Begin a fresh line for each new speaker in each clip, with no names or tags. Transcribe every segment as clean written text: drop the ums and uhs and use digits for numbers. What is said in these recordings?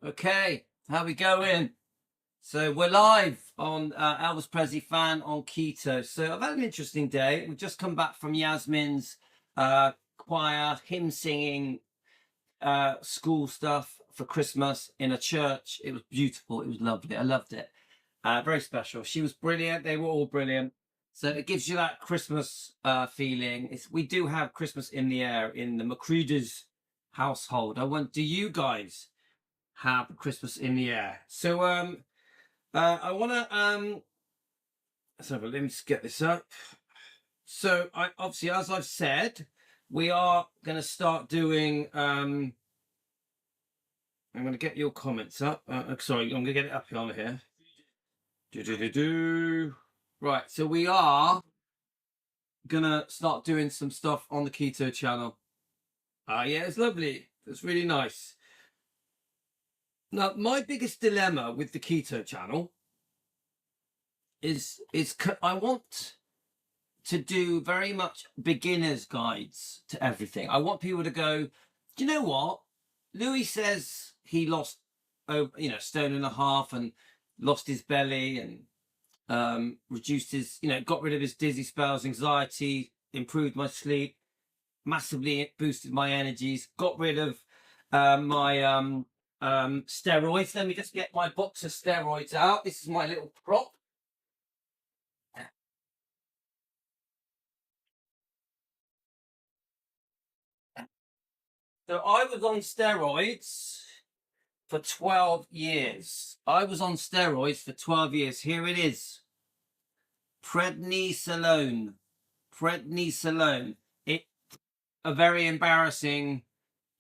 Okay, how we going? So we're live on Elvis Presley Fan on Keto. So I've had an interesting day. We've just come back from Yasmin's choir, hymn singing, school stuff for Christmas in a church. It was beautiful. It was lovely. I loved it. Very special. She was brilliant. They were all brilliant. So it gives you that Christmas feeling. We do have Christmas in the air in the Macruder's household. Do you guys have Christmas in the air? So I want to let's have a, let me just get this up. So I obviously, as I've said, we are going to start doing I'm going to get your comments up. Sorry, I'm going to get it up on here. Right, so we are going to start doing some stuff on the Keto channel. Yeah, it's lovely. It's really nice. Now, my biggest dilemma with the Keto channel is I want to do very much beginner's guides to everything. I want people to go, do you know what? Louis says he lost, stone and a half and lost his belly and reduced his, got rid of his dizzy spells, anxiety, improved my sleep, massively boosted my energies, got rid of my steroids. Let me just get my box of steroids out. This is my little prop. So I was on steroids for 12 years. I was on steroids for 12 years. Here it is. Prednisolone. Prednisolone. It's a very embarrassing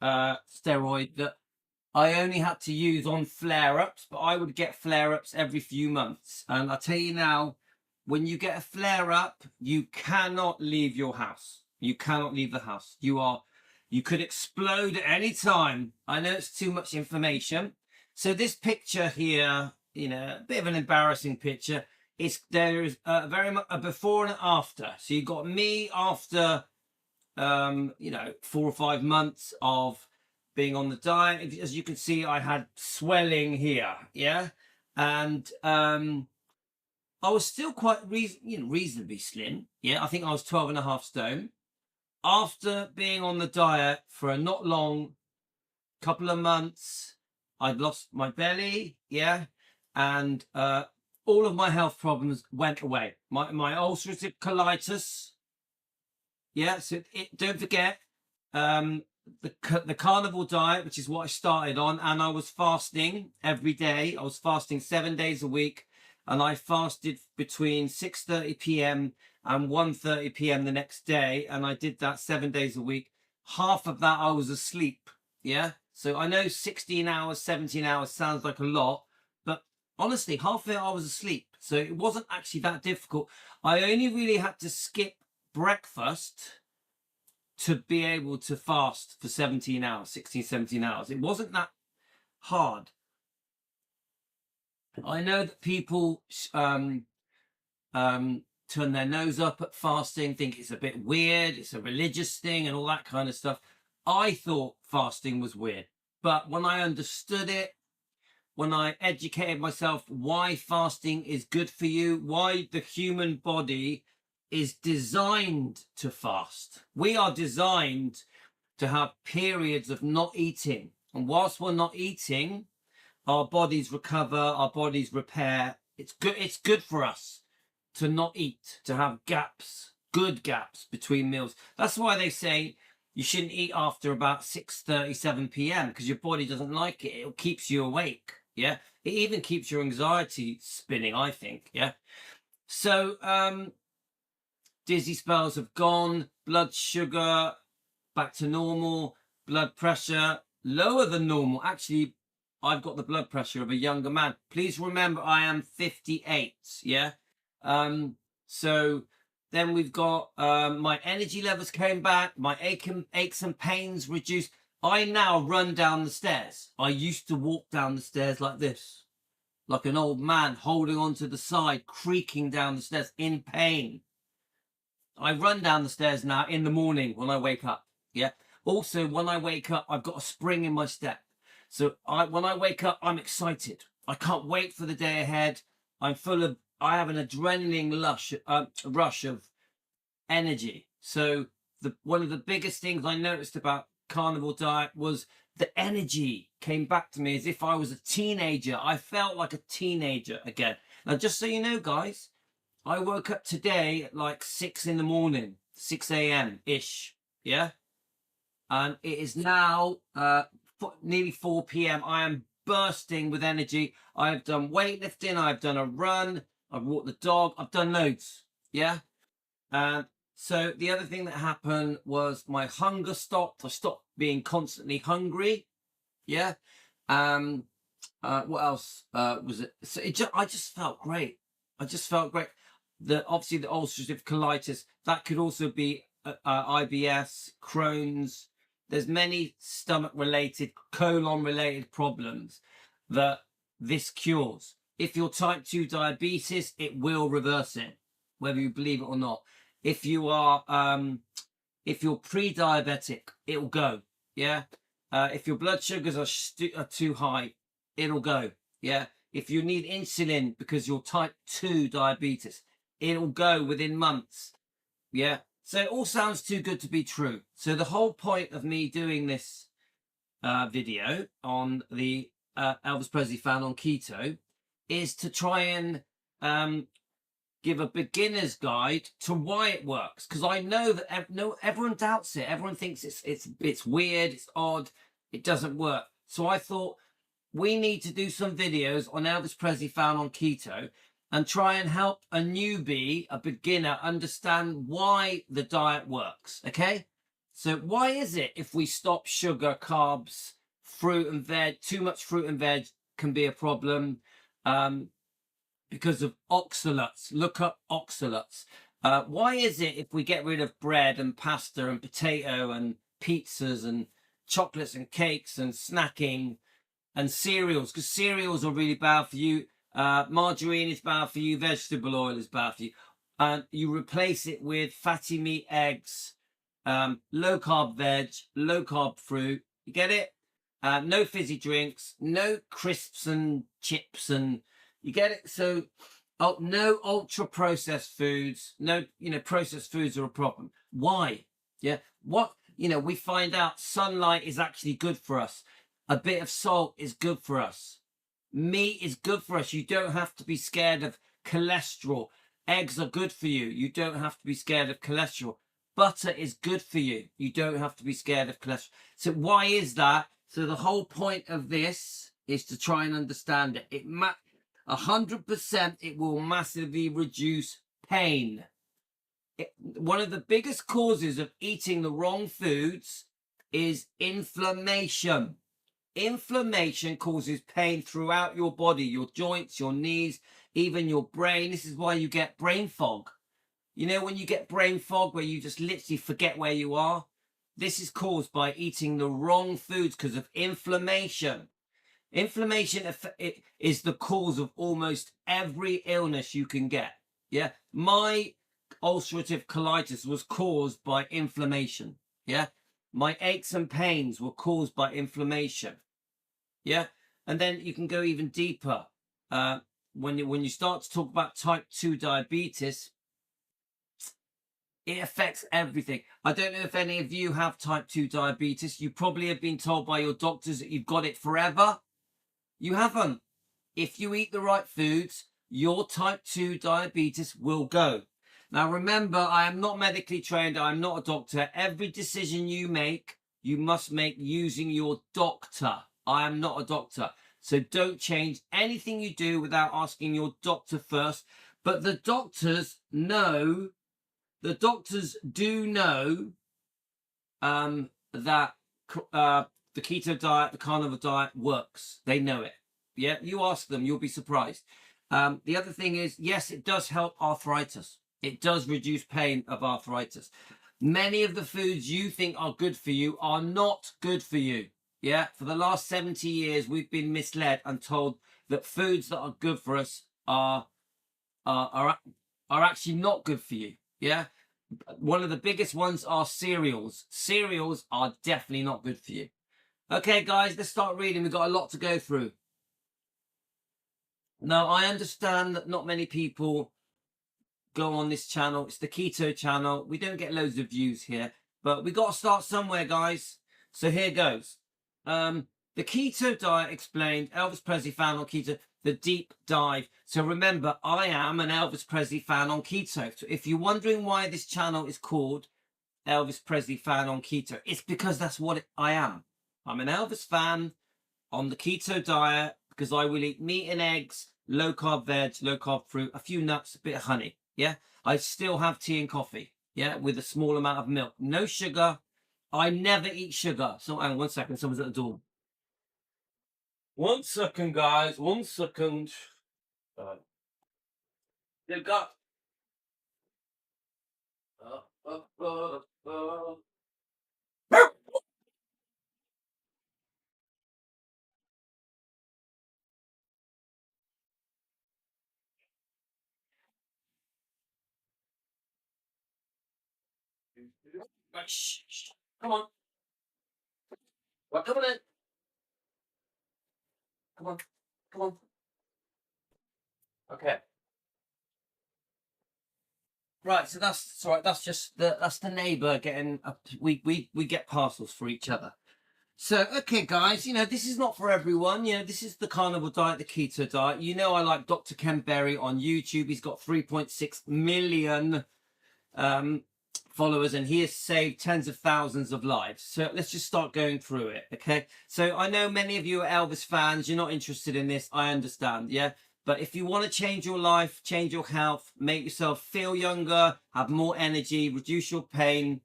steroid that I only had to use on flare-ups, but I would get flare-ups every few months. And I tell you now, when you get a flare-up, you cannot leave your house. You cannot leave the house. You could explode at any time. I know it's too much information. So this picture here, a bit of an embarrassing picture. There is very much a before and an after. So you got me after, 4 or 5 months of being on the diet. As you can see, I had swelling here, yeah, and I was still quite reasonably slim. Yeah, I think I was 12 and a half stone. After being on the diet for a not long couple of months, I'd lost my belly, yeah, and all of my health problems went away. My ulcerative colitis, yeah. So don't forget the carnivore diet, which is what I started on, and I was fasting every day. I was fasting 7 days a week, and I fasted between 6:30 p.m. and 1:30 p.m. the next day, and I did that 7 days a week. Half of that I was asleep, yeah? So I know 16 hours, 17 hours sounds like a lot, but honestly, half of it I was asleep. So it wasn't actually that difficult. I only really had to skip breakfast to be able to fast for 17 hours, 16, 17 hours. It wasn't that hard. I know that people turn their nose up at fasting, think it's a bit weird, it's a religious thing and all that kind of stuff. I thought fasting was weird, but when I understood it, when I educated myself why fasting is good for you, why the human body is designed to fast. We are designed to have periods of not eating. And whilst we're not eating, our bodies recover, our bodies repair. It's good for us to not eat, to have gaps, good gaps between meals. That's why they say you shouldn't eat after about 6:30, 7 p.m. because your body doesn't like it. It keeps you awake. Yeah. It even keeps your anxiety spinning, I think. Yeah. So, dizzy spells have gone, blood sugar back to normal, blood pressure lower than normal. Actually, I've got the blood pressure of a younger man. Please remember, I am 58. Yeah. So then we've got my energy levels came back, my aches and pains reduced. I now run down the stairs. I used to walk down the stairs like this, like an old man holding onto the side, creaking down the stairs in pain. I run down the stairs now in the morning when I wake up. Yeah. Also, when I wake up, I've got a spring in my step. So when I wake up, I'm excited. I can't wait for the day ahead. I have an adrenaline rush of energy. So one of the biggest things I noticed about carnivore diet was the energy came back to me as if I was a teenager. I felt like a teenager again. Now, just so you know, guys, I woke up today at like 6 in the morning, 6 a.m. ish. Yeah. And it is now nearly 4 p.m. I am bursting with energy. I've done weightlifting. I've done a run. I've walked the dog. I've done loads. Yeah. And so the other thing that happened was my hunger stopped. I stopped being constantly hungry. Yeah. What else was it? So I just felt great. I just felt great. Obviously the ulcerative colitis, that could also be IBS, Crohn's. There's many stomach related, colon related problems that this cures. If you're type 2 diabetes, it will reverse it, whether you believe it or not. If you are if you're pre-diabetic, it'll go. Yeah. If your blood sugars are too high, it'll go. Yeah. If you need insulin because you're type 2 diabetes, it'll go within months. Yeah. So it all sounds too good to be true. So the whole point of me doing this video on the Elvis Presley fan on keto is to try and give a beginner's guide to why it works, because I know that everyone doubts it. Everyone thinks it's weird, it's odd, it doesn't work. So I thought we need to do some videos on Elvis Presley fan on keto and try and help a newbie, a beginner, understand why the diet works. Okay, so why is it if we stop sugar, carbs, fruit and veg, too much fruit and veg can be a problem? Because of oxalates. Look up oxalates. Why is it if we get rid of bread and pasta and potato and pizzas and chocolates and cakes and snacking and cereals, because cereals are really bad for you, margarine is bad for you, vegetable oil is bad for you, and you replace it with fatty meat, eggs, low carb veg, low carb fruit, you get it? No fizzy drinks, no crisps and chips, and you get it? So, no ultra processed foods. No, processed foods are a problem. Why? Yeah. We find out sunlight is actually good for us. A bit of salt is good for us. Meat is good for us. You don't have to be scared of cholesterol. Eggs are good for you. You don't have to be scared of cholesterol. Butter is good for you. You don't have to be scared of cholesterol. So why is that? So the whole point of this is to try and understand it. 100% it will massively reduce pain. One of the biggest causes of eating the wrong foods is inflammation. Inflammation causes pain throughout your body, your joints, your knees, even your brain. This is why you get brain fog. You know, when you get brain fog where you just literally forget where you are? This is caused by eating the wrong foods because of inflammation. Inflammation is the cause of almost every illness you can get. Yeah. My ulcerative colitis was caused by inflammation. Yeah. My aches and pains were caused by inflammation. Yeah. And then you can go even deeper. When you start to talk about type 2 diabetes, it affects everything. I don't know if any of you have type 2 diabetes. You probably have been told by your doctors that you've got it forever. You haven't. If you eat the right foods, your type 2 diabetes will go. Now, remember, I am not medically trained. I'm not a doctor. Every decision you make, you must make using your doctor. I am not a doctor. So don't change anything you do without asking your doctor first. But the doctors do know that the keto diet, the carnivore diet works. They know it. Yeah, you ask them, you'll be surprised. The other thing is, yes, it does help arthritis. It does reduce pain of arthritis. Many of the foods you think are good for you are not good for you. Yeah, for the last 70 years, we've been misled and told that foods that are good for us are actually not good for you. Yeah, one of the biggest ones are cereals. Cereals are definitely not good for you. Okay, guys, let's start reading. We've got a lot to go through. Now, I understand that not many people go on this channel. It's the Keto channel. We don't get loads of views here, but we got to start somewhere, guys. So here goes. The Keto Diet Explained, Elvis Presley fan on keto, the deep dive. So remember, I am an Elvis Presley fan on keto. So if you're wondering why this channel is called Elvis Presley fan on keto, it's because that's what I am. I'm an Elvis fan on the keto diet because I will eat meat and eggs, low carb veg, low carb fruit, a few nuts, a bit of honey. Yeah. I still have tea and coffee. Yeah. With a small amount of milk. No sugar. I never eat sugar. So hang on 1 second. Someone's at the door. 1 second, guys. 1 second. They've got. Right, shh, shh. Come on. Right, come on in. Come on. Come on. Okay. Right, so that's right. That's just that's the neighbour getting. We get parcels for each other. So okay, guys, this is not for everyone. This is the carnivore diet, the keto diet. I like Dr. Ken Berry on YouTube. He's got 3.6 million followers, and he has saved tens of thousands of lives. So let's just start going through it. Okay. So I know many of you are Elvis fans. You're not interested in this. I understand. Yeah. But if you want to change your life, change your health, make yourself feel younger, have more energy, reduce your pain,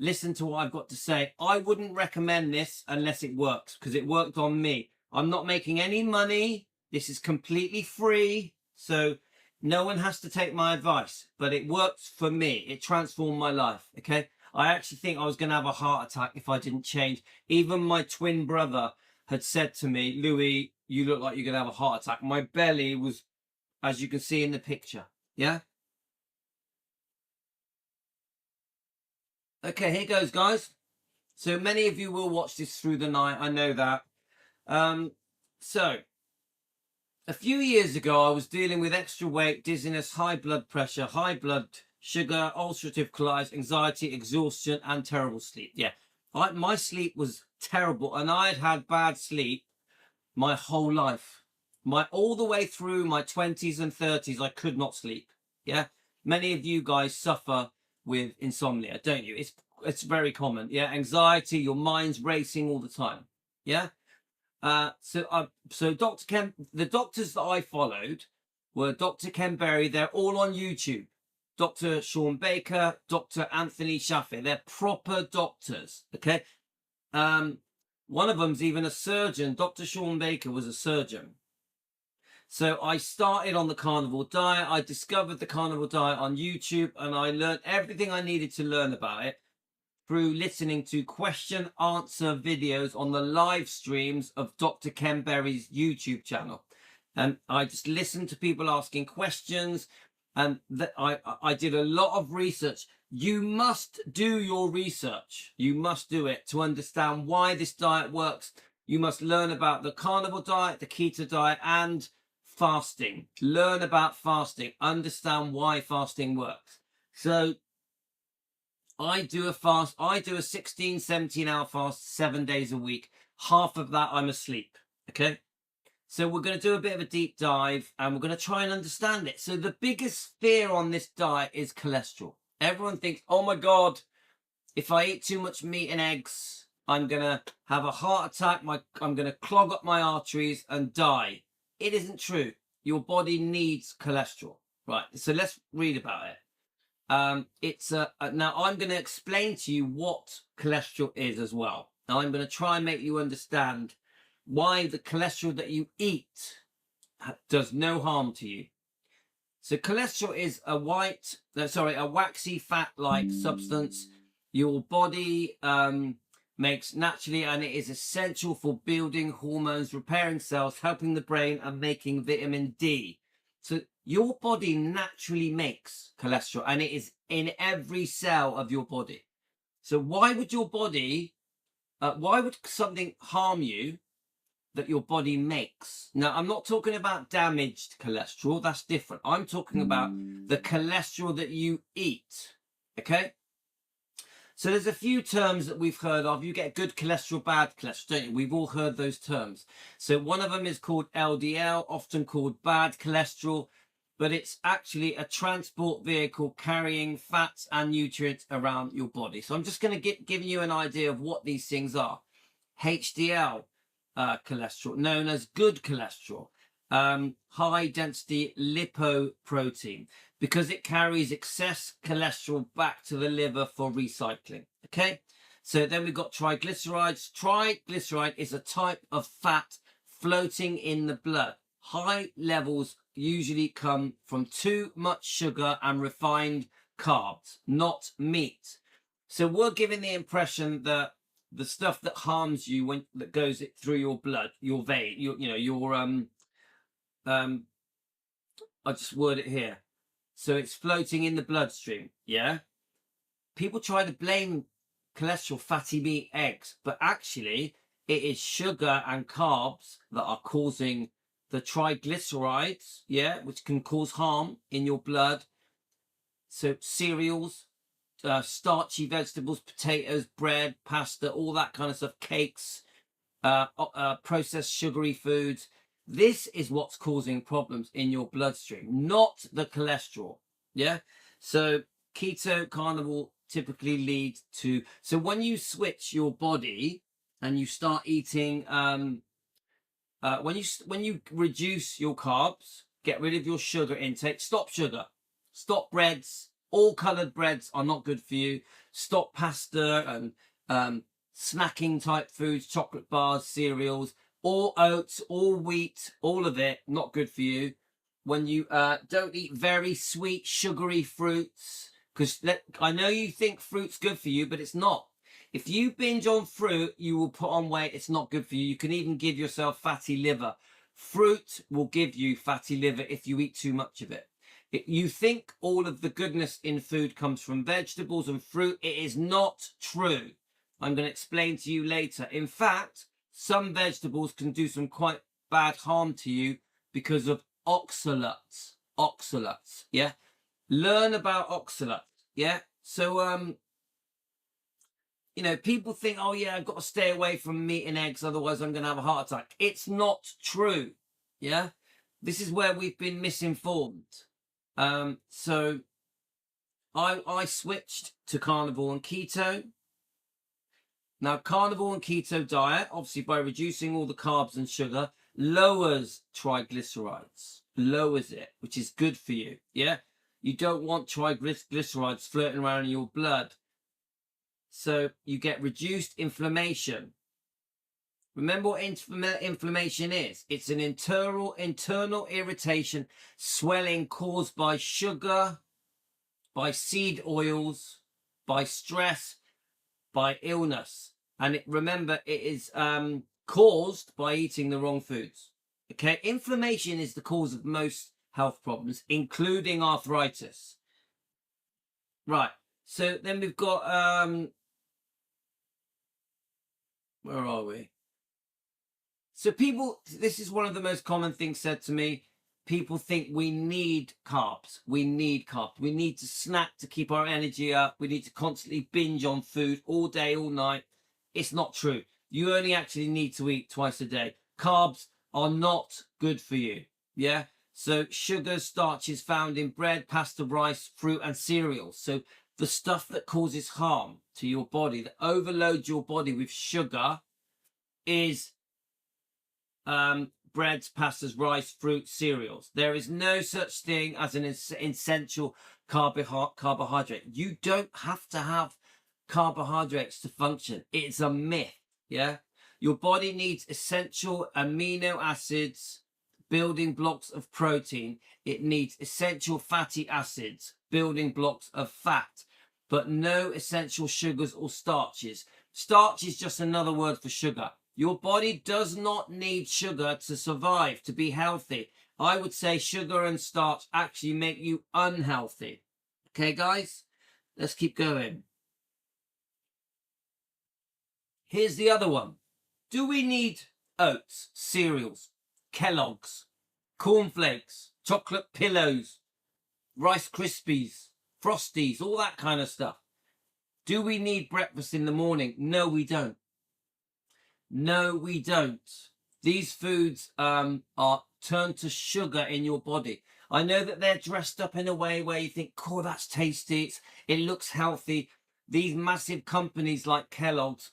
listen to what I've got to say. I wouldn't recommend this unless it works, because it worked on me. I'm not making any money. This is completely free. So no one has to take my advice, but it works for me. It transformed my life. Okay. I actually think I was going to have a heart attack if I didn't change. Even my twin brother had said to me, Louis, you look like you're going to have a heart attack. My belly was, as you can see in the picture. Yeah. Okay, here goes, guys. So many of you will watch this through the night. I know that. So a few years ago, I was dealing with extra weight, dizziness, high blood pressure, high blood sugar, ulcerative colitis, anxiety, exhaustion, and terrible sleep. Yeah, my sleep was terrible, and I had had bad sleep my whole life. All the way through my 20s and 30s, I could not sleep. Yeah, many of you guys suffer with insomnia, don't you? It's very common. Yeah, anxiety, your mind's racing all the time. Yeah. So Dr. Ken, the doctors that I followed were Dr. Ken Berry. They're all on YouTube. Dr. Sean Baker, Dr. Anthony Shaffer. They're proper doctors. Okay. One of them's even a surgeon. Dr. Sean Baker was a surgeon. So I started on the carnivore diet. I discovered the carnivore diet on YouTube, and I learned everything I needed to learn about it through listening to question answer videos on the live streams of Dr. Ken Berry's YouTube channel. And I just listened to people asking questions, and I did a lot of research. You must do your research. You must do it to understand why this diet works. You must learn about the carnivore diet, the keto diet, and fasting. Learn about fasting. Understand why fasting works. So I do a fast. I do a 16, 17-hour fast 7 days a week. Half of that I'm asleep. Okay. So we're going to do a bit of a deep dive, and we're going to try and understand it. So the biggest fear on this diet is cholesterol. Everyone thinks, oh my God, if I eat too much meat and eggs, I'm going to have a heart attack. I'm going to clog up my arteries and die. It isn't true. Your body needs cholesterol. Right. So let's read about it. Now I'm going to explain to you what cholesterol is as well. Now I'm going to try and make you understand why the cholesterol that you eat does no harm to you. So cholesterol is a waxy fat-like substance your body makes naturally, and it is essential for building hormones, repairing cells, helping the brain, and making vitamin D. So your body naturally makes cholesterol, and it is in every cell of your body. So why would your body why would something harm you that your body makes? Now, I'm not talking about damaged cholesterol. That's different. I'm talking about the cholesterol that you eat. Okay? So there's a few terms that we've heard of. You get good cholesterol, bad cholesterol, don't you? We've all heard those terms. So one of them is called LDL, often called bad cholesterol, but it's actually a transport vehicle carrying fats and nutrients around your body. So I'm just going to give you an idea of what these things are. HDL cholesterol, known as good cholesterol, high density lipoprotein, because it carries excess cholesterol back to the liver for recycling. Okay, so then we've got triglycerides. Triglyceride is a type of fat floating in the blood. High levels usually come from too much sugar and refined carbs, not meat. So we're given the impression that the stuff that harms you that goes through your blood, your vein, your I'll just word it here. So it's floating in the bloodstream. Yeah. People try to blame cholesterol, fatty meat, eggs, but actually it is sugar and carbs that are causing the triglycerides, yeah, which can cause harm in your blood. So cereals, starchy vegetables, potatoes, bread, pasta, all that kind of stuff, cakes, processed sugary foods. This is what's causing problems in your bloodstream, not the cholesterol. Yeah. So keto, carnivore typically leads to. So when you switch your body and you start eating, when you reduce your carbs, get rid of your sugar intake, stop sugar, stop breads. All coloured breads are not good for you. Stop pasta and snacking type foods, chocolate bars, cereals, all oats, all wheat, all of it, not good for you. When you don't eat very sweet, sugary fruits, because I know you think fruit's good for you, but it's not. If you binge on fruit, you will put on weight. It's not good for you. You can even give yourself fatty liver. Fruit will give you fatty liver if you eat too much of it. You think all of the goodness in food comes from vegetables and fruit. It is not true. I'm going to explain to you later. In fact, some vegetables can do some quite bad harm to you because of oxalates. Oxalates, yeah? Learn about oxalates, yeah? So, people think, oh yeah, I've got to stay away from meat and eggs, otherwise I'm going to have a heart attack. It's not true, yeah? This is where we've been misinformed. So I switched to carnivore and keto. Now, carnivore and keto diet, obviously by reducing all the carbs and sugar, lowers triglycerides, lowers it, which is good for you. Yeah, you don't want triglycerides floating around in your blood. So you get reduced inflammation. Remember what inflammation is? It's an internal irritation, swelling caused by sugar, by seed oils, by stress, by illness. And remember, it is caused by eating the wrong foods. Okay, inflammation is the cause of most health problems, including arthritis. Right, so then we've got, where are we? So people, this is one of the most common things said to me. People think we need carbs. We need carbs. We need to snack to keep our energy up. We need to constantly binge on food all day, all night. It's not true. You only actually need to eat twice a day. Carbs are not good for you. Yeah. So sugars, starches found in bread, pasta, rice, fruit, and cereals. So the stuff that causes harm to your body, that overloads your body with sugar, is breads, pastas, rice, fruit, cereals. There is no such thing as an essential carbohydrate. You don't have to have carbohydrates to function. It's a myth. Yeah. Your body needs essential amino acids, building blocks of protein. It needs essential fatty acids, building blocks of fat, but no essential sugars or starches. Starch is just another word for sugar. Your body does not need sugar to survive, to be healthy. I would say sugar and starch actually make you unhealthy. Okay, guys? Let's keep going. Here's the other one. Do we need oats, cereals, Kellogg's, cornflakes, chocolate pillows, Rice Krispies, Frosties, all that kind of stuff? Do we need breakfast in the morning? No, we don't. No, we don't. These foods are turned to sugar in your body. I know that they're dressed up in a way where you think, oh, that's tasty. It looks healthy. These massive companies like Kellogg's,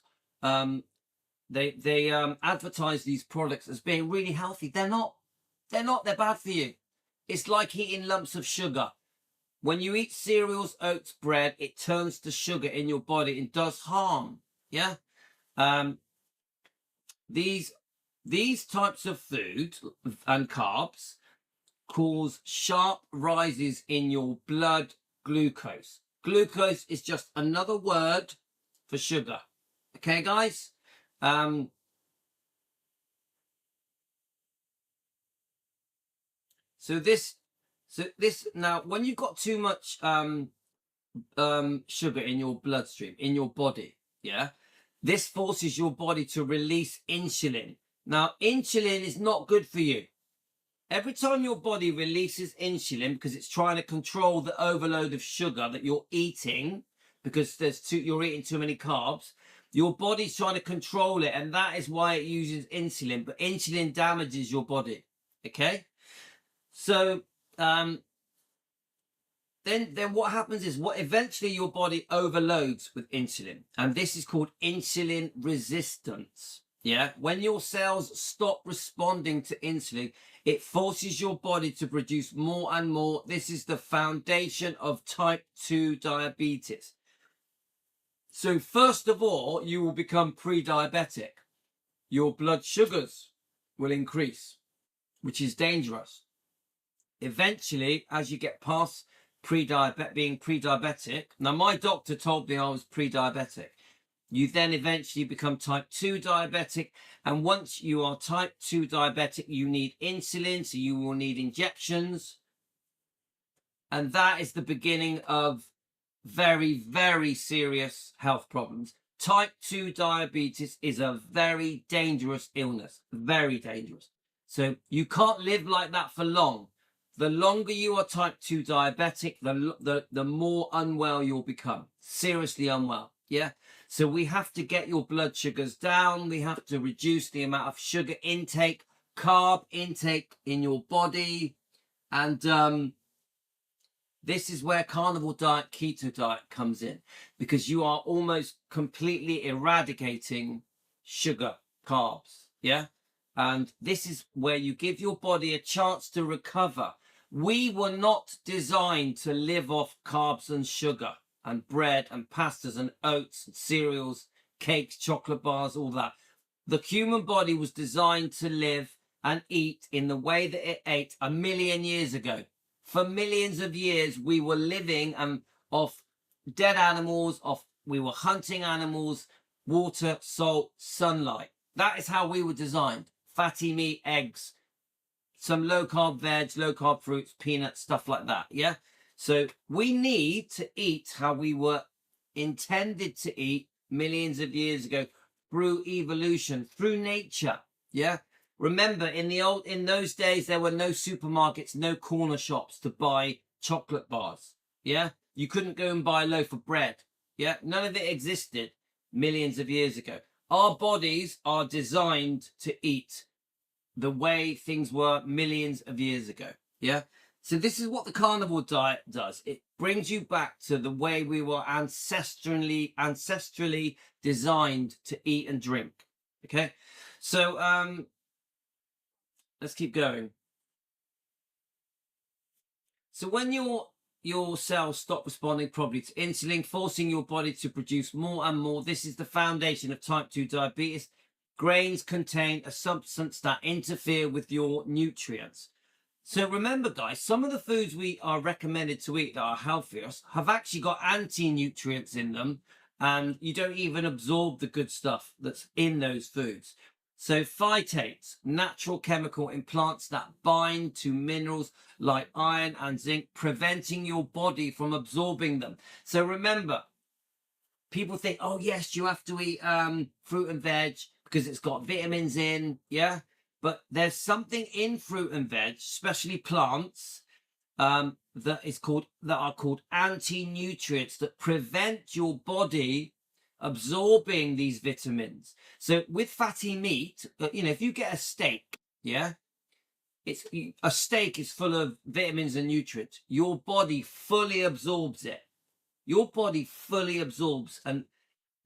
they advertise these products as being really healthy. They're not. They're not. They're bad for you. It's like eating lumps of sugar. When you eat cereals, oats, bread, it turns to sugar in your body and does harm. Yeah. These types of food and carbs cause sharp rises in your blood glucose. Glucose is just another word for sugar. Okay, guys? So this now, when you've got too much sugar in your bloodstream, in your body, yeah, this forces your body to release insulin. Now, insulin is not good for you. Every time your body releases insulin, because it's trying to control the overload of sugar that you're eating, because you're eating too many carbs, your body's trying to control it, and that is why it uses insulin. But insulin damages your body. Okay, so then what happens is eventually your body overloads with insulin, and this is called insulin resistance. Yeah, when your cells stop responding to insulin, it forces your body to produce more and more. This is the foundation of type 2 diabetes. So first of all, you will become pre-diabetic. Your blood sugars will increase, which is dangerous. Eventually, as you get past being pre-diabetic, now my doctor told me I was pre-diabetic. You then eventually become type 2 diabetic. And once you are type 2 diabetic, you need insulin, so you will need injections. And that is the beginning of very, very serious health problems. Type 2 diabetes is a very dangerous illness, very dangerous. So you can't live like that for long. The longer you are type 2 diabetic, the more unwell you'll become, seriously unwell. Yeah. So we have to get your blood sugars down. We have to reduce the amount of sugar intake, carb intake in your body. And this is where carnivore diet, keto diet comes in, because you are almost completely eradicating sugar, carbs. Yeah. And this is where you give your body a chance to recover. We were not designed to live off carbs and sugar and bread and pastas and oats and cereals, cakes, chocolate bars, all that. The human body was designed to live and eat in the way that it ate 1 million years ago. For millions of years, we were living off dead animals, we were hunting animals, water, salt, sunlight. That is how we were designed. Fatty meat, eggs, some low carb veg, low carb fruits, peanuts, stuff like that. Yeah. So we need to eat how we were intended to eat millions of years ago, through evolution, through nature. Yeah. Remember, in those days, there were no supermarkets, no corner shops to buy chocolate bars. Yeah. You couldn't go and buy a loaf of bread. Yeah. None of it existed millions of years ago. Our bodies are designed to eat the way things were millions of years ago. Yeah. So this is what the carnivore diet does. It brings you back to the way we were ancestrally designed to eat and drink. Okay. So let's keep going. So when your cells stop responding properly to insulin, forcing your body to produce more and more, this is the foundation of type 2 diabetes. Grains contain a substance that interfere with your nutrients. So remember, guys, some of the foods we are recommended to eat that are healthiest have actually got anti-nutrients in them, and you don't even absorb the good stuff that's in those foods. So phytates, natural chemical in plants that bind to minerals like iron and zinc, preventing your body from absorbing them. So remember, people think, oh yes, you have to eat fruit and veg because it's got vitamins in, yeah. But there's something in fruit and veg, especially plants, that are called anti-nutrients that prevent your body absorbing these vitamins. So with fatty meat, if you get a steak, yeah, a steak is full of vitamins and nutrients. Your body fully absorbs it. Your body fully absorbs and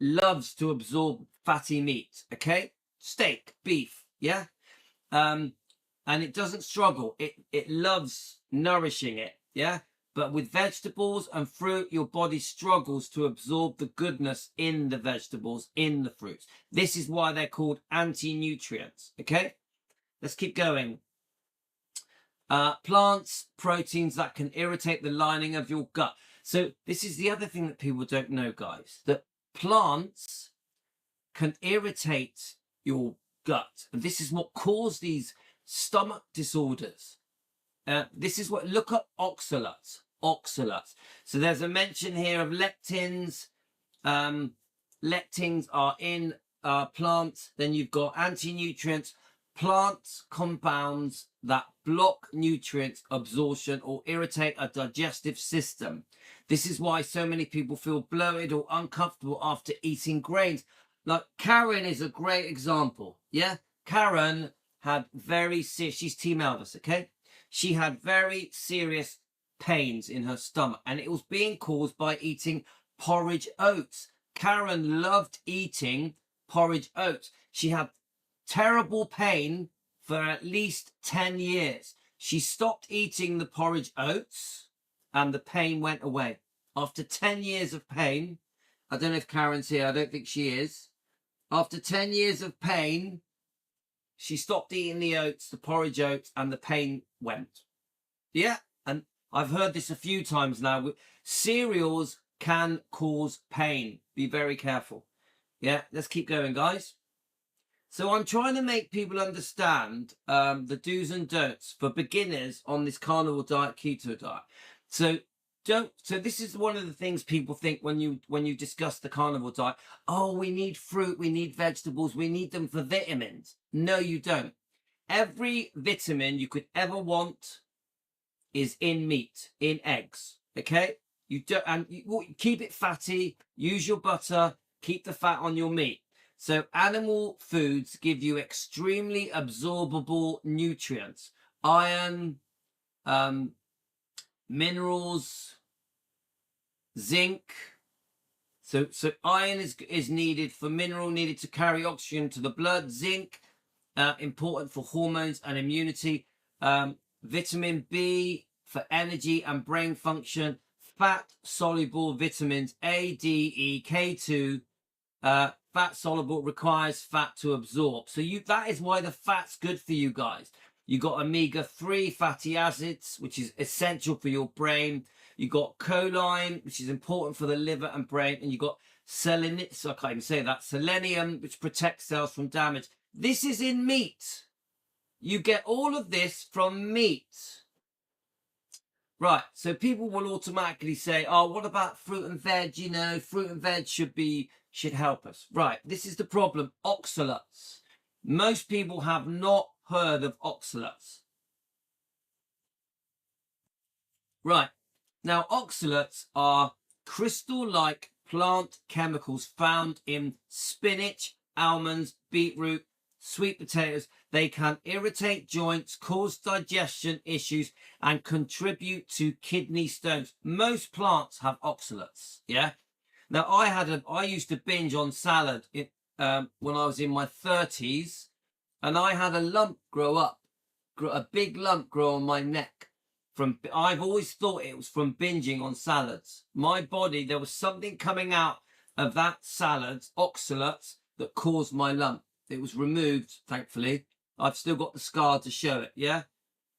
loves to absorb fatty meat. Okay, steak, beef, yeah. And it doesn't struggle. It loves nourishing it, yeah. But with vegetables and fruit, your body struggles to absorb the goodness in the vegetables, in the fruits. This is why they're called anti-nutrients. Okay, let's keep going. Plants, proteins that can irritate the lining of your gut. So this is the other thing that people don't know, guys, that plants can irritate your gut. And this is what causes these stomach disorders. This is what, look up oxalates. So there's a mention here of lectins. Lectins are in plants. Then you've got anti-nutrients, plant compounds that block nutrient absorption or irritate a digestive system. This is why so many people feel bloated or uncomfortable after eating grains. Like Karen is a great example. Yeah, Karen had she's Team Elvis, okay? She had very serious pains in her stomach, and it was being caused by eating porridge oats. Karen loved eating porridge oats. She had terrible pain for at least 10 years. She stopped eating the porridge oats and the pain went away. After 10 years of pain, I don't know if Karen's here, I don't think she is. After 10 years of pain, she stopped eating the porridge oats, and the pain went. Yeah, and I've heard this a few times now. Cereals can cause pain. Be very careful. Yeah, let's keep going, guys. So I'm trying to make people understand the do's and don'ts for beginners on this carnivore diet, keto diet. So this is one of the things people think when you discuss the carnivore diet. Oh, we need fruit, we need vegetables, we need them for vitamins. No, you don't. Every vitamin you could ever want is in meat, in eggs. Okay, you don't, and you keep it fatty. Use your butter. Keep the fat on your meat. So animal foods give you extremely absorbable nutrients, iron, minerals, zinc. So iron is needed for mineral needed to carry oxygen to the blood. Zinc, important for hormones and immunity. Vitamin B for energy and brain function. Fat soluble vitamins A, D, E, K2. Fat soluble requires fat to absorb. So that is why the fat's good for you guys. You got omega-3 fatty acids, which is essential for your brain. You got choline, which is important for the liver and brain, and you got selenium, so I can't even say that, selenium, which protects cells from damage. This is in meat. You get all of this from meat. Right, so people will automatically say, oh, what about fruit and veg? Fruit and veg should help us. Right, this is the problem. Oxalates. Most people have not heard of oxalates. Right, now oxalates are crystal-like plant chemicals found in spinach, almonds, beetroot, sweet potatoes. They can irritate joints, cause digestion issues, and contribute to kidney stones. Most plants have oxalates. Yeah. Now I used to binge on salad when I was in my 30s, and I had a lump a big lump grow on my neck. I've always thought it was from binging on salads. My body, there was something coming out of that salad, oxalates, that caused my lump. It was removed, thankfully. I've still got the scar to show it, yeah?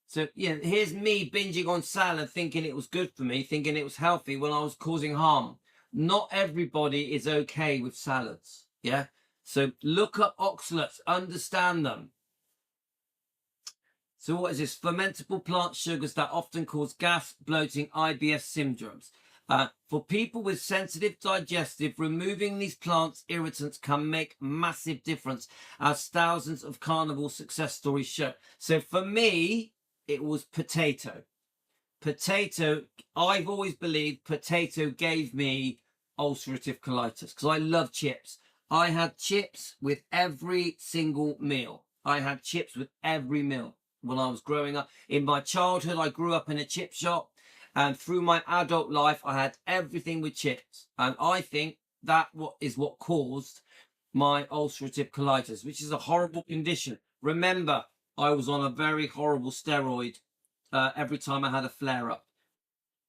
So, yeah, here's me binging on salad, thinking it was good for me, thinking it was healthy when I was causing harm. Not everybody is okay with salads, yeah? So look up oxalates, understand them. So what is this? Fermentable plant sugars that often cause gas, bloating, IBS syndromes. For people with sensitive digestive, removing these plants irritants can make massive difference, as thousands of carnivore success stories show. So for me, it was potato. Potato, I've always believed potato gave me ulcerative colitis because I love chips. I had chips with every single meal. I had chips with every meal when I was growing up. In my childhood, I grew up in a chip shop. And through my adult life, I had everything with chips. And I think that is what caused my ulcerative colitis, which is a horrible condition. Remember, I was on a very horrible steroid every time I had a flare up.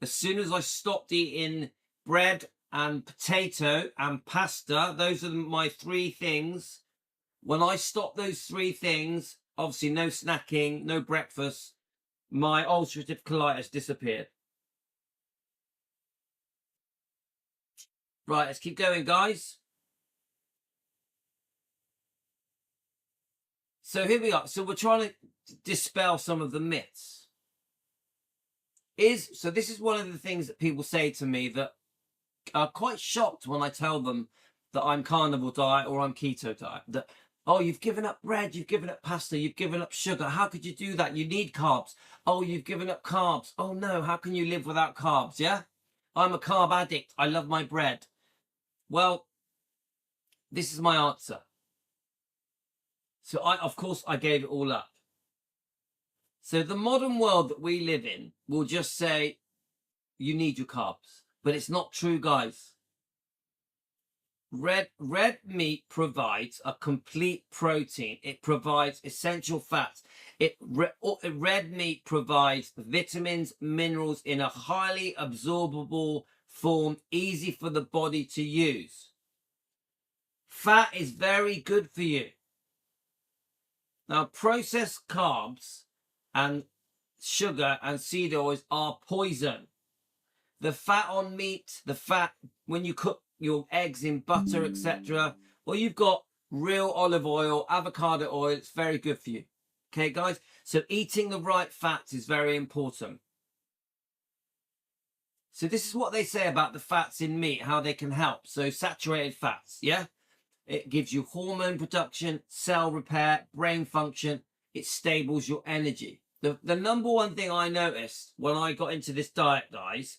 As soon as I stopped eating bread and potato and pasta, those are my three things. When I stopped those three things, obviously no snacking, no breakfast, my ulcerative colitis disappeared. Right, let's keep going, guys. So here we are. So we're trying to dispel some of the myths. So this is one of the things that people say to me that are quite shocked when I tell them that I'm carnivore diet or I'm keto diet. That, oh, you've given up bread, you've given up pasta, you've given up sugar. How could you do that? You need carbs. Oh, you've given up carbs. Oh no, how can you live without carbs? Yeah, I'm a carb addict. I love my bread. Well, this is my answer. So of course, I gave it all up. So the modern world that we live in will just say, you need your carbs. But it's not true, guys. Red meat provides a complete protein. It provides essential fats. Red meat provides vitamins, minerals in a highly absorbable form, easy for the body to use. Fat is very good for you. Now, processed carbs and sugar and seed oils are poison. The fat on meat, the fat when you cook your eggs in butter, etc. Well, you've got real olive oil, avocado oil. It's very good for you. Okay, guys? So eating the right fats is very important. So this is what they say about the fats in meat, how they can help. So saturated fats, yeah? It gives you hormone production, cell repair, brain function. It stables your energy. The number one thing I noticed when I got into this diet, guys,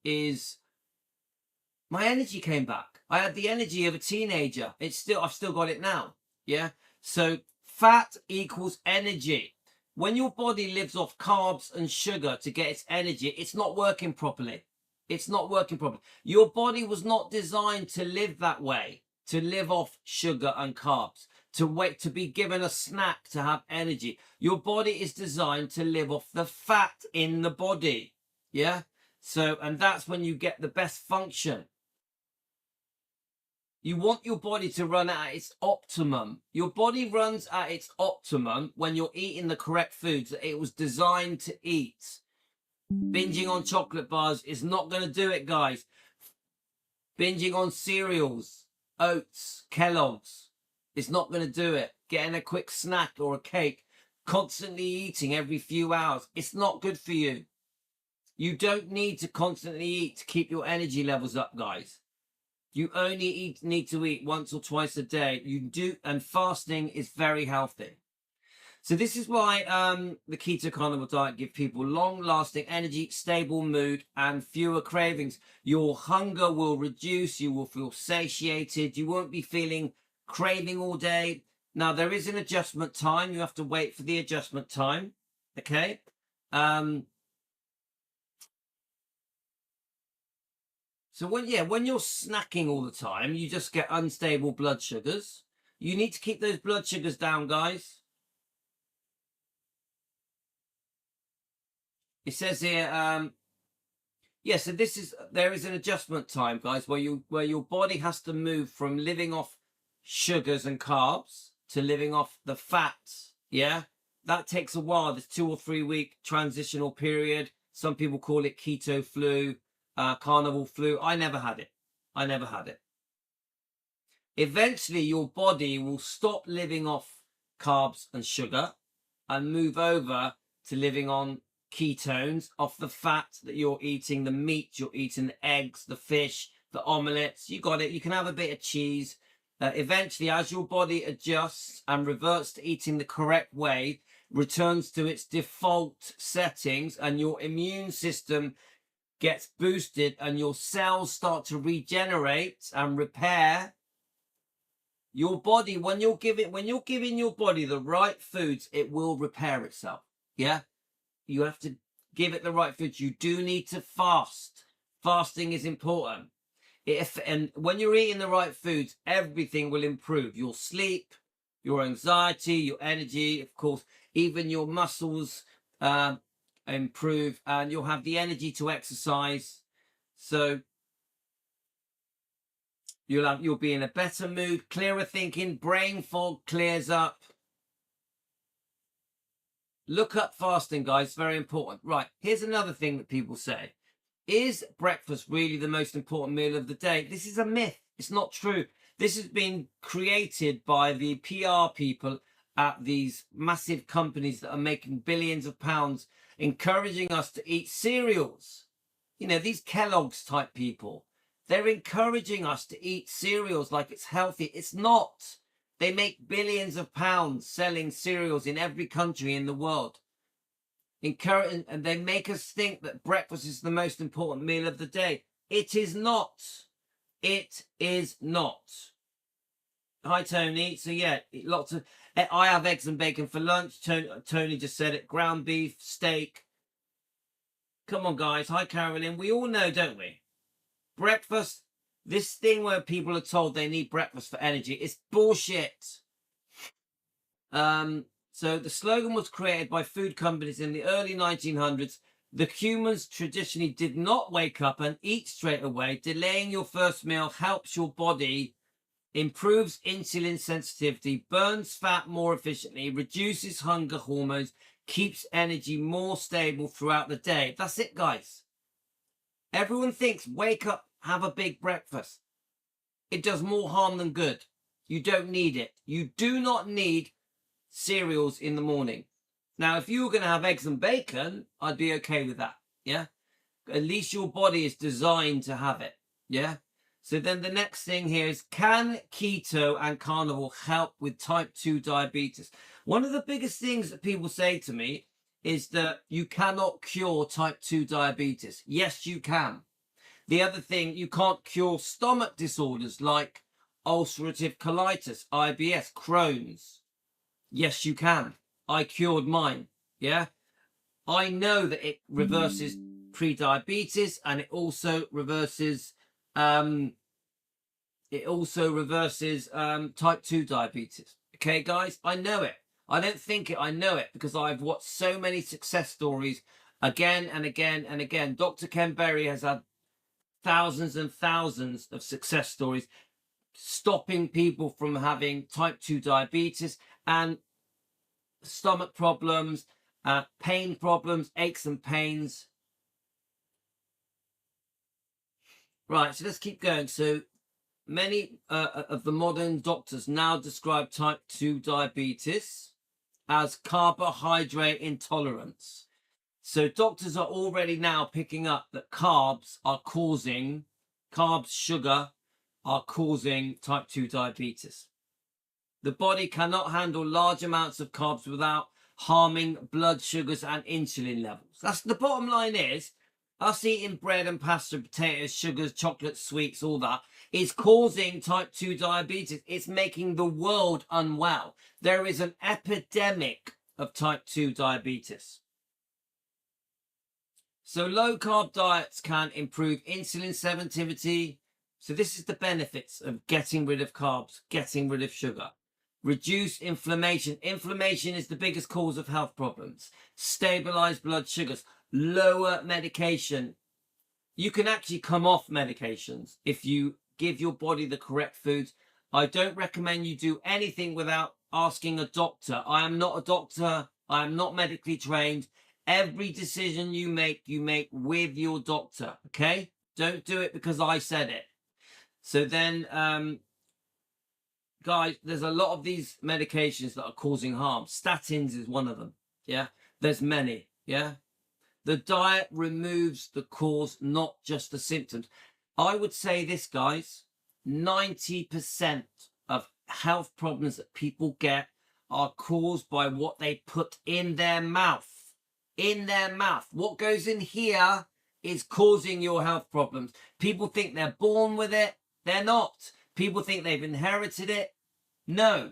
is my energy came back. I had the energy of a teenager. I've still got it now. Yeah. So fat equals energy. When your body lives off carbs and sugar to get its energy, it's not working properly. It's not working properly. Your body was not designed to live that way, to live off sugar and carbs, to be given a snack to have energy. Your body is designed to live off the fat in the body. Yeah. So, and that's when you get the best function. You want your body to run at its optimum. Your body runs at its optimum when you're eating the correct foods that it was designed to eat. Binging on chocolate bars is not going to do it, guys. Binging on cereals, oats, Kellogg's, it's not going to do it. Getting a quick snack or a cake, constantly eating every few hours, it's not good for you. You don't need to constantly eat to keep your energy levels up, guys. You only need to eat once or twice a day. You do, and fasting is very healthy. So this is why the keto carnivore diet gives people long-lasting energy, stable mood, and fewer cravings. Your hunger will reduce. You will feel satiated. You won't be feeling craving all day. Now, there is an adjustment time. You have to wait for the adjustment time. Okay? So when you're snacking all the time, you just get unstable blood sugars. You need to keep those blood sugars down, guys. It says here, so there is an adjustment time, guys, where your body has to move from living off sugars and carbs to living off the fats. Yeah, that takes a while. There's 2 or 3 week transitional period. Some people call it keto flu, carnivore flu. I never had it. Eventually, your body will stop living off carbs and sugar and move over to living on ketones off the fat that you're eating, the meat you're eating, the eggs, the fish, the omelets. You got it. You can have a bit of cheese. Eventually, as your body adjusts and reverts to eating the correct way, returns to its default settings, and your immune system gets boosted and your cells start to regenerate and repair your body, when you're giving your body the right foods, it will repair itself. Yeah, you have to give it the right foods. You do need to fast. Fasting is important. And when you're eating the right foods, everything will improve. Your sleep, your anxiety, your energy, of course, even your muscles improve, and you'll have the energy to exercise. So you'll be in a better mood, clearer thinking, brain fog clears up. Look up fasting, guys. Very important. Right, here's another thing that people say. Is breakfast really the most important meal of the day? This is a myth. It's not true. This has been created by the PR people at these massive companies that are making billions of pounds, encouraging us to eat cereals. You know, these Kellogg's type people, they're encouraging us to eat cereals like it's healthy. It's not. They make billions of pounds selling cereals in every country in the world. And they make us think that breakfast is the most important meal of the day. It is not. It is not. Hi, Tony. So yeah, lots of. I have eggs and bacon for lunch. Tony just said it. Ground beef, steak. Come on, guys. Hi, Carolyn. We all know, don't we? Breakfast. This thing where people are told they need breakfast for energy is bullshit. So the slogan was created by food companies in the early 1900s. The humans traditionally did not wake up and eat straight away. Delaying your first meal helps your body, improves insulin sensitivity, burns fat more efficiently, reduces hunger hormones, keeps energy more stable throughout the day. That's it, guys. Everyone thinks wake up, have a big breakfast. It does more harm than good. You don't need it. You do not need cereals in the morning. Now, if you were going to have eggs and bacon, I'd be okay with that. Yeah. At least your body is designed to have it. Yeah. So then the next thing here is, can keto and carnivore help with type 2 diabetes? One of the biggest things that people say to me is that you cannot cure type 2 diabetes. Yes, you can. The other thing, you can't cure stomach disorders like ulcerative colitis, IBS, Crohn's. Yes, you can. I cured mine. Yeah. I know that it reverses pre-diabetes, and it also reverses type 2 diabetes. Okay, guys, I know it. I don't think it, I know it, because I've watched so many success stories again and again and again. Dr. Ken Berry has had thousands and thousands of success stories stopping people from having type 2 diabetes and stomach problems, pain problems, aches and pains. Right, so let's keep going. So many of the modern doctors now describe type 2 diabetes as carbohydrate intolerance. So doctors are already now picking up that carbs, sugar, are causing type 2 diabetes. The body cannot handle large amounts of carbs without harming blood sugars and insulin levels. That's the bottom line. Is us eating bread and pasta, potatoes, sugars, chocolate, sweets, all that is causing type 2 diabetes. It's making the world unwell. There is an epidemic of type 2 diabetes. So low carb diets can improve insulin sensitivity. So this is the benefits of getting rid of carbs, getting rid of sugar. Reduce inflammation. Inflammation is the biggest cause of health problems. Stabilize blood sugars. Lower medication. You can actually come off medications if you give your body the correct foods. I don't recommend you do anything without asking a doctor. I am not a doctor. I am not medically trained. Every decision you make with your doctor. Okay? Don't do it because I said it. So then, guys, there's a lot of these medications that are causing harm. Statins is one of them. Yeah. There's many. Yeah. The diet removes the cause, not just the symptoms. I would say this, guys, 90% of health problems that people get are caused by what they put in their mouth. In their mouth. What goes in here is causing your health problems. People think they're born with it. They're not. People think they've inherited it. No,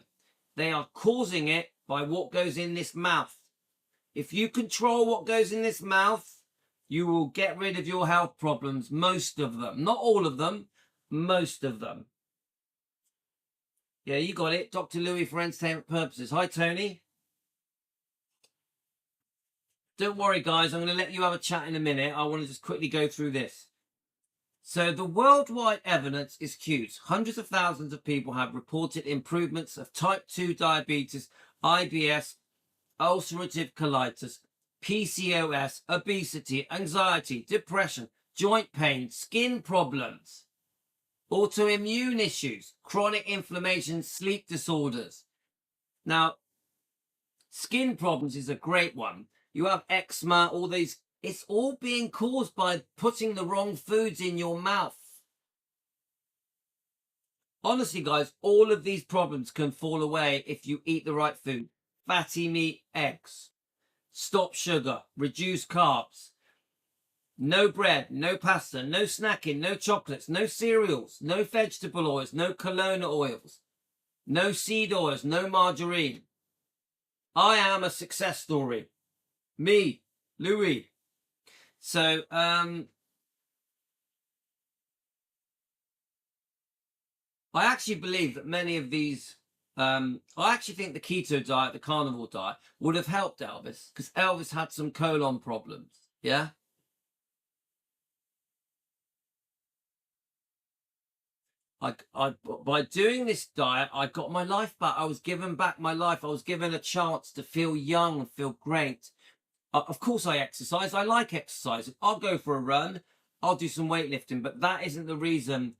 they are causing it by what goes in this mouth. If you control what goes in this mouth, you will get rid of your health problems, most of them. Not all of them, most of them. Yeah, you got it. Dr. Louis for entertainment purposes. Hi, Tony. Don't worry, guys. I'm going to let you have a chat in a minute. I want to just quickly go through this. So the worldwide evidence is huge. Hundreds of thousands of people have reported improvements of type 2 diabetes, IBS, ulcerative colitis, PCOS, obesity, anxiety, depression, joint pain, skin problems, autoimmune issues, chronic inflammation, sleep disorders. Now, skin problems is a great one. You have eczema, all these. It's all being caused by putting the wrong foods in your mouth. Honestly, guys, all of these problems can fall away if you eat the right food. Fatty meat, eggs. Stop sugar, reduce carbs. No bread, no pasta, no snacking, no chocolates, no cereals, no vegetable oils, no canola oils, no seed oils, no margarine. I am a success story. Me, Louis. So, I actually believe that many of these, I actually think the keto diet, the carnivore diet, would have helped Elvis, because Elvis had some colon problems. Yeah. By doing this diet, I got my life back. I was given back my life. I was given a chance to feel young and feel great. Of course, I exercise. I like exercise. I'll go for a run. I'll do some weightlifting, but that isn't the reason.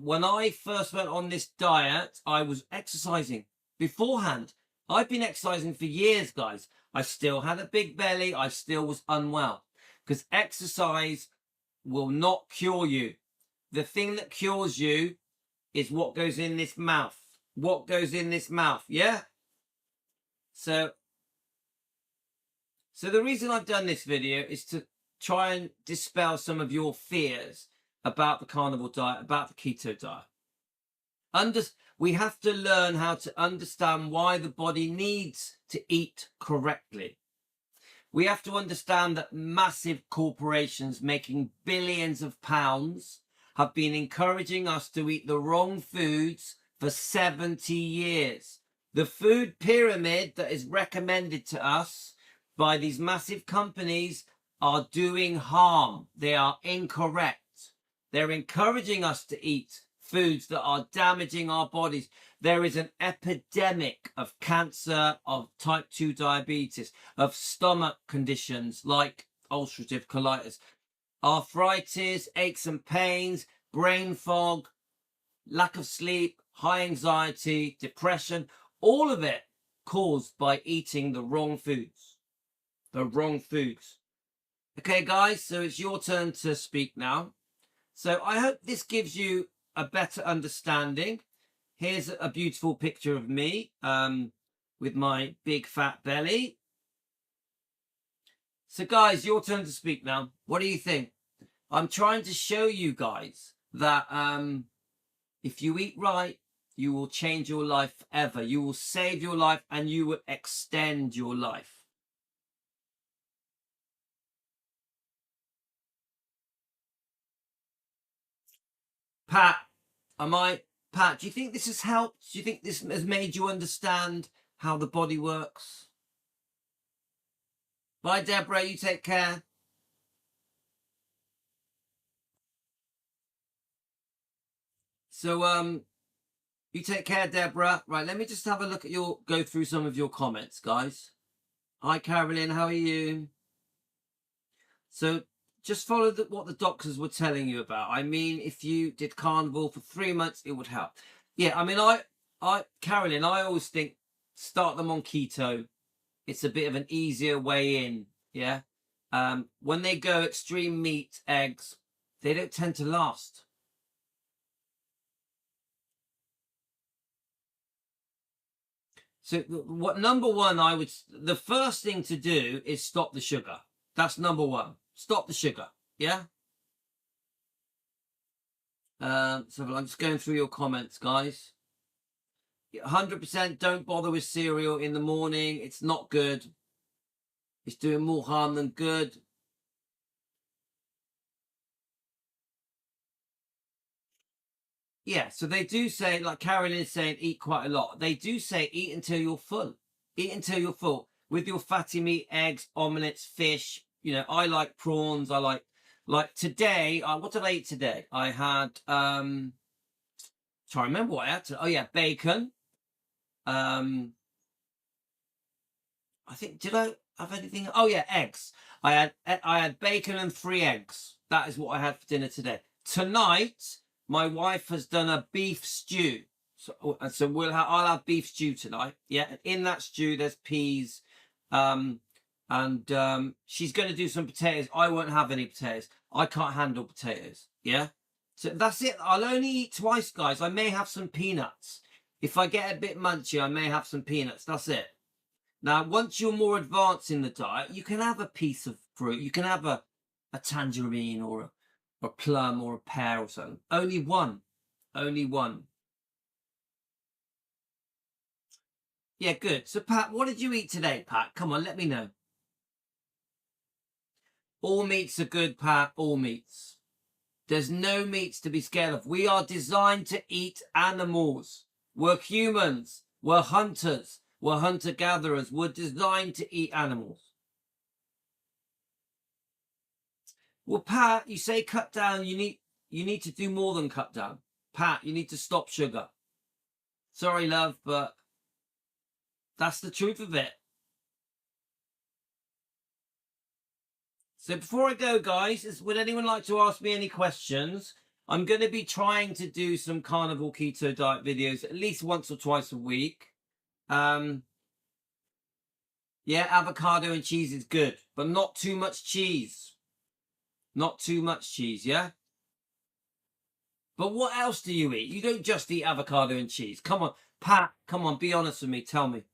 When I first went on this diet, I was exercising beforehand. I've been exercising for years, guys. I still had a big belly. I still was unwell, because exercise will not cure you. The thing that cures you is what goes in this mouth. What goes in this mouth, yeah? So the reason I've done this video is to try and dispel some of your fears about the carnivore diet, about the keto diet. We have to learn how to understand why the body needs to eat correctly. We have to understand that massive corporations making billions of pounds have been encouraging us to eat the wrong foods for 70 years. The food pyramid that is recommended to us by these massive companies are doing harm. They are incorrect. They're encouraging us to eat foods that are damaging our bodies. There is an epidemic of cancer, of type 2 diabetes, of stomach conditions like ulcerative colitis, arthritis, aches and pains, brain fog, lack of sleep, high anxiety, depression, all of it caused by eating the wrong foods. The wrong foods. Okay, guys, so it's your turn to speak now. So I hope this gives you a better understanding. Here's a beautiful picture of me with my big fat belly. So guys, your turn to speak now. What do you think? I'm trying to show you guys that if you eat right, you will change your life forever. You will save your life and you will extend your life. Pat, Pat, do you think this has helped? Do you think this has made you understand how the body works? Bye, Deborah. You take care. So, you take care, Deborah. Right, let me just have a look at go through some of your comments, guys. Hi, Carolyn. How are you? So, just follow what the doctors were telling you about. I mean, if you did carnivore for 3 months, it would help. Yeah, I mean, Carolyn, I always think start them on keto. It's a bit of an easier way in, yeah? when they go extreme meat, eggs, they don't tend to last. So what number one, the first thing to do is stop the sugar. That's number one. Stop the sugar. Yeah. So I'm just going through your comments, guys. 100% don't bother with cereal in the morning. It's not good. It's doing more harm than good. Yeah, so they do say, like Carolyn's saying, eat quite a lot. They do say eat until you're full. Eat until you're full. With your fatty meat, eggs, omelets, fish. You know, I like prawns. I like today, what did I eat today? I had trying to remember what I had to. Oh yeah, bacon. Um I think, did I have anything? Oh yeah, eggs. I had bacon and 3 eggs. That is what I had for dinner today. Tonight, my wife has done a beef stew. So I'll have beef stew tonight. Yeah, and in that stew there's peas, and she's going to do some potatoes. I won't have any potatoes. I can't handle potatoes. Yeah, so that's it. I'll only eat twice, guys. I may have some peanuts. If I get a bit munchy, I may have some peanuts. That's it. Now, once you're more advanced in the diet, you can have a piece of fruit. You can have a tangerine or a plum or a pear or something. Only one. Only one. Yeah, good. So, Pat, what did you eat today, Pat? Come on, let me know. All meats are good, Pat. All meats. There's no meats to be scared of. We are designed to eat animals. We're humans. We're hunters. We're hunter-gatherers. We're designed to eat animals. Well, Pat, you say cut down. You need to do more than cut down. Pat, you need to stop sugar. Sorry, love, but that's the truth of it. So before I go, guys, would anyone like to ask me any questions? I'm going to be trying to do some carnivore keto diet videos at least once or twice a week. Yeah, avocado and cheese is good, but not too much cheese. Not too much cheese, yeah? But what else do you eat? You don't just eat avocado and cheese. Come on, Pat, come on, be honest with me. Tell me.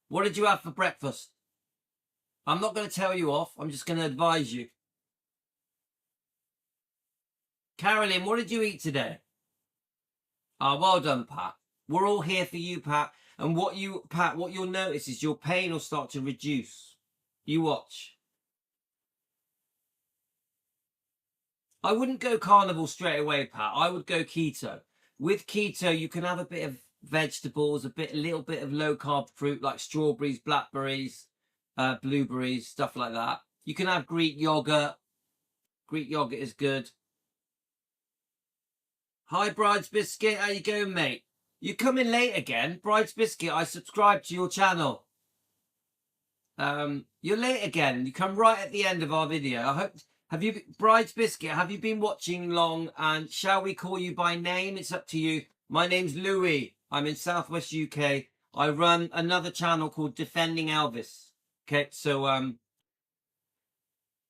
What did you have for breakfast? I'm not going to tell you off. I'm just going to advise you. Carolyn, what did you eat today? Ah, well done, Pat. We're all here for you, Pat. And what you'll notice is your pain will start to reduce. You watch. I wouldn't go carnivore straight away, Pat. I would go keto. With keto, you can have a bit of vegetables, a little bit of low carb fruit like strawberries, blackberries, blueberries, stuff like that. You can have Greek yogurt. Greek yogurt is good. Hi, Bride's Biscuit. How you going, mate? You come in late again. Bride's Biscuit, I subscribe to your channel. You're late again. You come right at the end of our video. Bride's Biscuit, have you been watching long? And shall we call you by name? It's up to you. My name's Louis. I'm in Southwest UK. I run another channel called Defending Elvis. Okay, so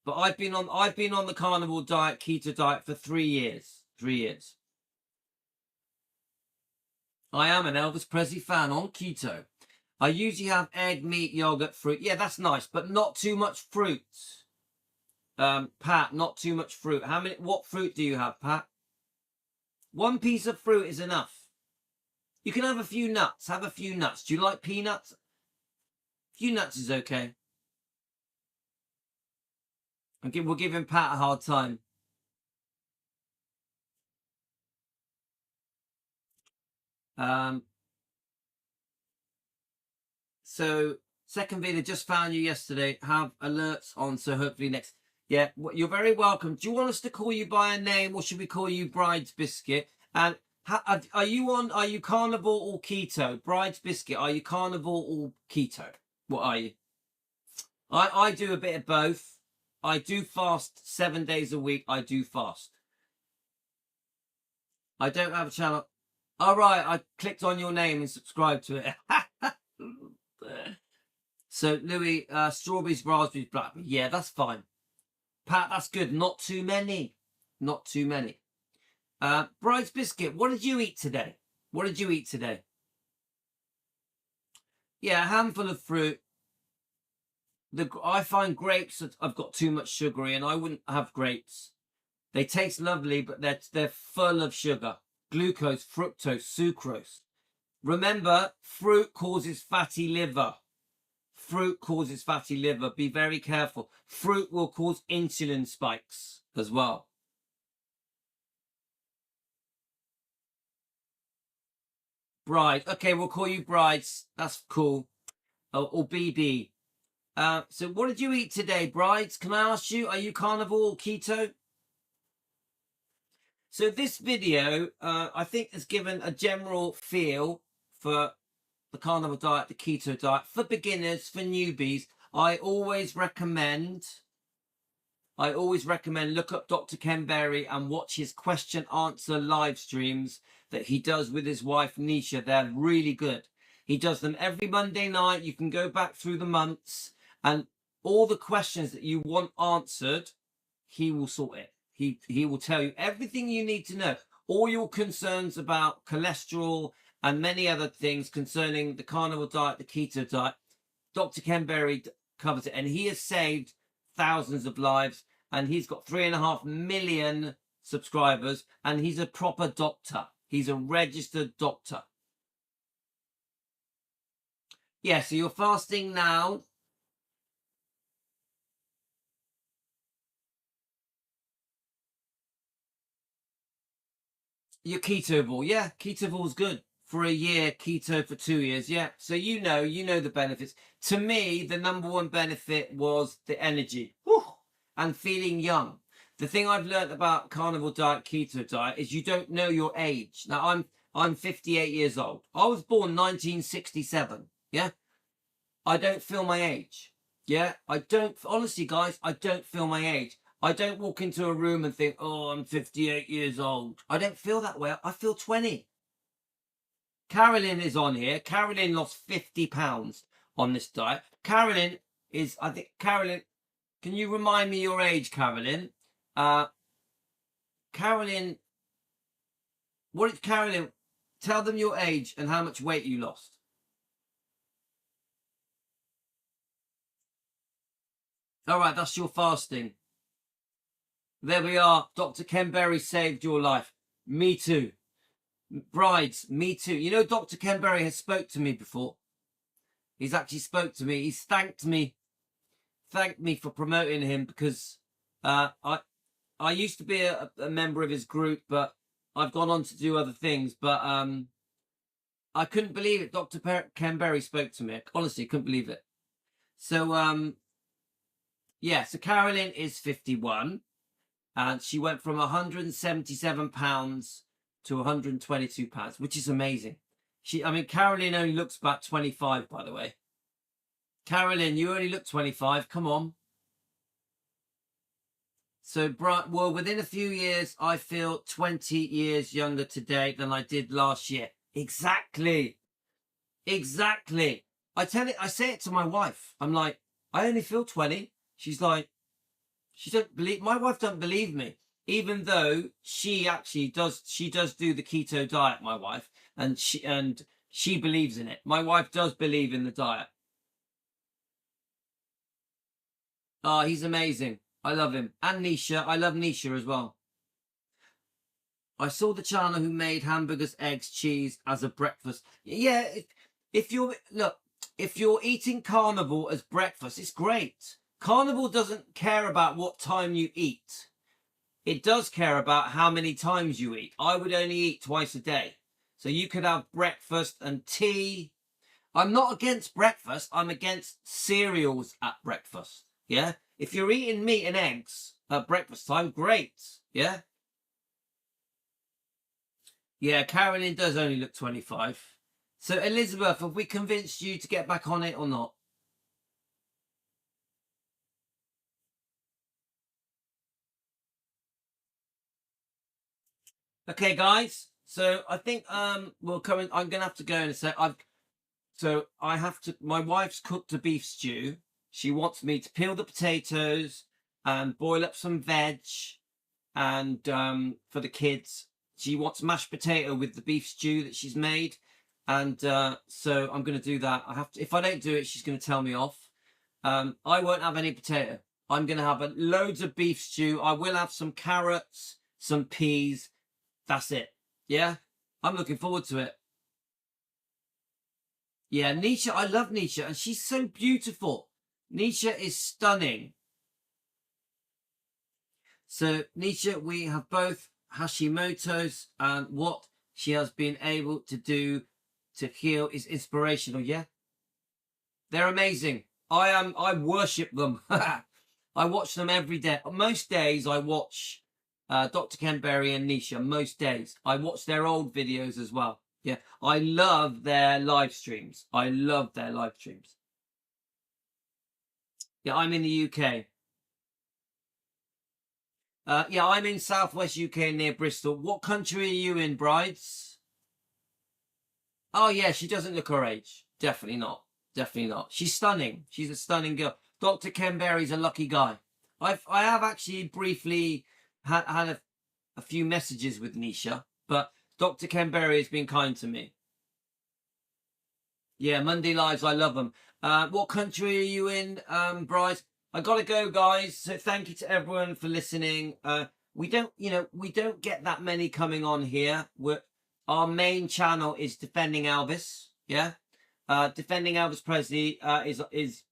but I've been on the carnivore diet, keto diet for 3 years. 3 years. I am an Elvis Presley fan on keto. I usually have egg, meat, yogurt, fruit. Yeah, that's nice, but not too much fruit. Pat, not too much fruit. What fruit do you have, Pat? One piece of fruit is enough. You can have a few nuts. Have a few nuts. Do you like peanuts? A few nuts is okay. We're giving Pat a hard time. So second video, just found you yesterday. Have alerts on, so hopefully next. Yeah, you're very welcome. Do you want us to call you by a name, or should we call you Bride's Biscuit? And are you carnivore or keto? Bride's Biscuit, are you carnivore or keto? What are you? I do a bit of both. I do fast 7 days a week. I do fast. I don't have a channel. All right, I clicked on your name and subscribed to it. So Louis, strawberries, raspberries, blackberry. Yeah, that's fine. Pat, that's good. Not too many. Not too many. Bride's biscuit. What did you eat today? What did you eat today? Yeah, a handful of fruit. I find grapes that I've got too much sugary, and I wouldn't have grapes. They taste lovely, but they're full of sugar, glucose, fructose, sucrose. Remember, fruit causes fatty liver. Fruit causes fatty liver. Be very careful. Fruit will cause insulin spikes as well. Bride. Okay, we'll call you brides. That's cool. Or BB. So what did you eat today, brides? Can I ask you, are you carnivore or keto? So this video, I think, has given a general feel for the carnivore diet, the keto diet, for beginners, for newbies. I always recommend look up Dr. Ken Berry and watch his question answer live streams that he does with his wife Nisha. They're really good. He does them every Monday night. You can go back through the months, and all the questions that you want answered, he will sort it. He will tell you everything you need to know. All your concerns about cholesterol and many other things concerning the carnivore diet, the keto diet. Dr. Ken Berry covers it, and he has saved thousands of lives, and he's got 3.5 million subscribers, and he's a proper doctor. He's a registered doctor. Yeah, so you're fasting now. You're ketovore. Yeah, ketovore's good. For a year, keto for 2 years. Yeah, so you know the benefits. To me, the number one benefit was the energy. Whew, and feeling young. The thing I've learned about carnivore diet, keto diet, is you don't know your age. Now I'm 58 years old. I was born 1967. Yeah, I don't feel my age. Yeah, I don't. Honestly, guys, I don't feel my age. I don't walk into a room and think, oh, I'm 58 years old. I don't feel that way. I feel 20. Carolyn is on here. Carolyn lost 50 pounds on this diet. Carolyn is, I think, Carolyn, can you remind me your age, Carolyn? Carolyn, what is Carolyn? Tell them your age and how much weight you lost. All right, that's your fasting. There we are. Dr. Ken Berry saved your life. Me too. Brides, me too. You know, Dr. Ken Berry has spoke to me before. He's actually spoke to me. He's thanked me for promoting him, because I used to be a member of his group, but I've gone on to do other things. But I couldn't believe it. Dr. Ken Berry spoke to me. Honestly, couldn't believe it. So yeah. So Carolyn is 51, and she went from 177 pounds to 122 pounds, which is amazing. I mean, Carolyn only looks about 25, by the way. Carolyn, you only look 25. Come on. So, well, within a few years, I feel 20 years younger today than I did last year. Exactly. Exactly. I say it to my wife. I'm like, I only feel 20. She's like, my wife don't believe me, even though she actually does do the keto diet, my wife, and she believes in it. My wife does believe in the diet. Oh, he's amazing. I love him. And Nisha. I love Nisha as well. I saw the channel who made hamburgers, eggs, cheese as a breakfast. Yeah, if you're eating carnivore as breakfast, it's great. Carnivore doesn't care about what time you eat. It does care about how many times you eat. I would only eat twice a day. So you could have breakfast and tea. I'm not against breakfast. I'm against cereals at breakfast. Yeah. If you're eating meat and eggs at breakfast time, great. Yeah. Yeah, Carolyn does only look 25. So, Elizabeth, have we convinced you to get back on it or not? Okay, guys. So I think I'm gonna have to go in a sec. So I have to, my wife's cooked a beef stew. She wants me to peel the potatoes and boil up some veg. And for the kids, she wants mashed potato with the beef stew that she's made. And so I'm going to do that. I have to, if I don't do it, she's going to tell me off. I won't have any potato. I'm going to have loads of beef stew. I will have some carrots, some peas. That's it. Yeah, I'm looking forward to it. Yeah, Nisha, I love Nisha, and she's so beautiful. Nisha is stunning. So, Nisha, we have both Hashimoto's, and what she has been able to do to heal is inspirational. Yeah, they're amazing. I worship them. I watch them every day. Most days I watch Dr. Ken Berry and Nisha. Most days I watch their old videos as well. Yeah, I love their live streams. I love their live streams. Yeah, I'm in the UK. Yeah, I'm in southwest UK near Bristol. What country are you in, brides? Oh yeah, she doesn't look her age. Definitely not. Definitely not. She's stunning. She's a stunning girl. Dr. Ken Berry's a lucky guy. I have actually briefly had a few messages with Nisha, but Dr. Ken Berry has been kind to me. Yeah, Monday Lives, I love them. What country are you in, Bryce? I gotta go, guys. So thank you to everyone for listening. We don't get that many coming on here. Our main channel is Defending Elvis. Yeah, Defending Elvis Presley is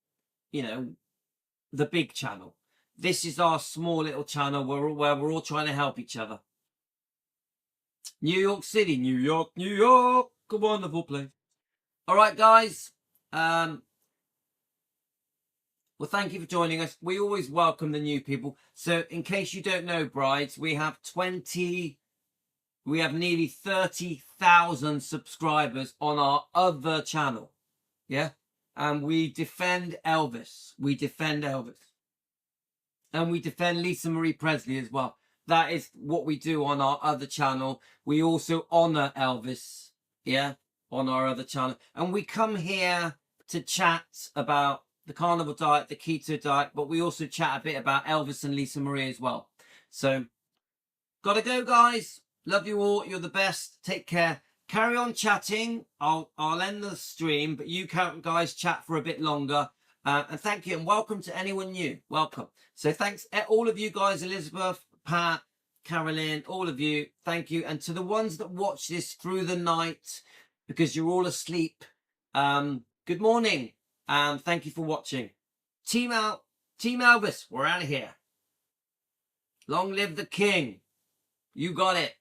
the big channel. This is our small little channel where we're all trying to help each other. New York City, New York, New York, a wonderful place. All right, guys. Well, thank you for joining us. We always welcome the new people. So, in case you don't know, brides, we have nearly 30,000 subscribers on our other channel. Yeah, and we defend Elvis. We defend Elvis. And we defend Lisa Marie Presley as well. That is what we do on our other channel. We also honor Elvis, yeah, on our other channel. And we come here to chat about the carnivore diet, the keto diet, but we also chat a bit about Elvis and Lisa Marie as well. So, gotta go, guys. Love you all. You're the best. Take care. Carry on chatting. I'll end the stream, but you guys chat for a bit longer. And thank you, and welcome to anyone new. Welcome. So thanks, all of you guys, Elizabeth, Pat, Carolyn, all of you. Thank you. And to the ones that watch this through the night because you're all asleep, good morning. Thank you for watching. Team Elvis, we're out of here. Long live the king. You got it.